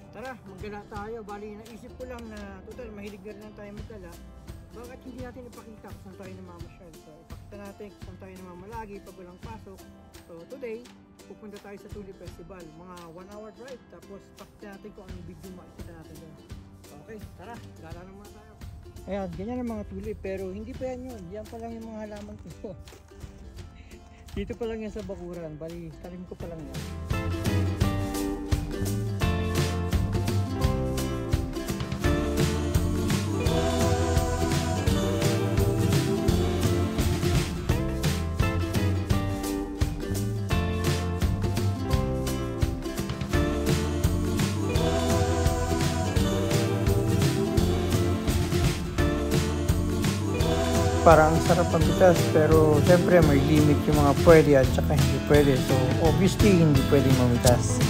Tara, maggala tayo. Bali, naisip ko lang na total mahilig na rin lang tayo maggala. Bakit hindi natin ipakita kung saan tayo namamasyal? So, ipakita natin kung saan tayo namamalagi pag walang pasok. So, today, pupunta tayo sa Tulip Festival. Mga 1 hour drive. Tapos, pakita natin kung anong video makikita natin doon. Okay, tara, gala naman tayo. Ayan, ganyan ang mga tulip. Pero hindi pa yan yun. Yan pa lang yung mga halaman ko. Dito pa lang yan sa bakuran. Bali, talim ko pa lang yan. Parang sarap pagbitas, pero syempre may limit yung mga pwede at saka hindi pwede. So obviously hindi pwedeng mamitas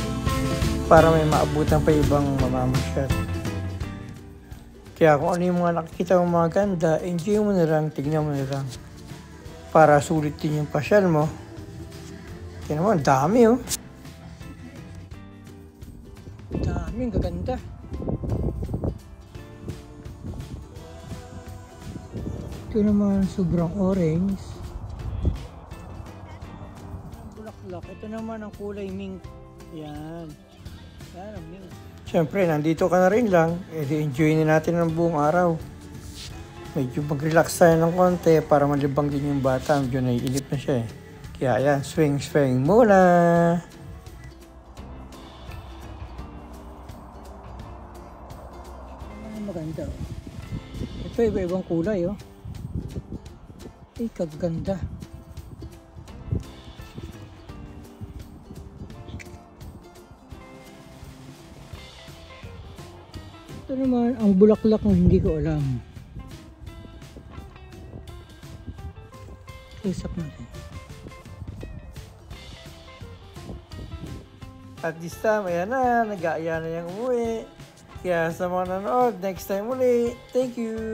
para may maabutan pa ibang mamamasyal. Kaya kung ano yung mga nakikita mong mga ganda, enjoy mo na lang, tignan mo na lang para sulit din yung pasyal mo. Kaya naman, dami oh. Dami, ang gaganda. Ito naman sobrang orange. Bulaklak. Ito naman ang kulay mink. Yan. Yan ang mink. Siyempre, nandito ka na rin lang. Enjoy na natin ang buong araw. Medyo mag-relax tayo ng konti para malibang din yung bata. Medyo naiinip na siya eh. Kaya yan, swing muna. Maganda. Ito iba-ibang kulay oh. Ay, kaganda. Ito naman ang bulaklak na hindi ko alam. Close-up natin. At this time, ayan na, nag-aaya na yung umuwi. Kaya sa mga nanood, next time ulit. Thank you!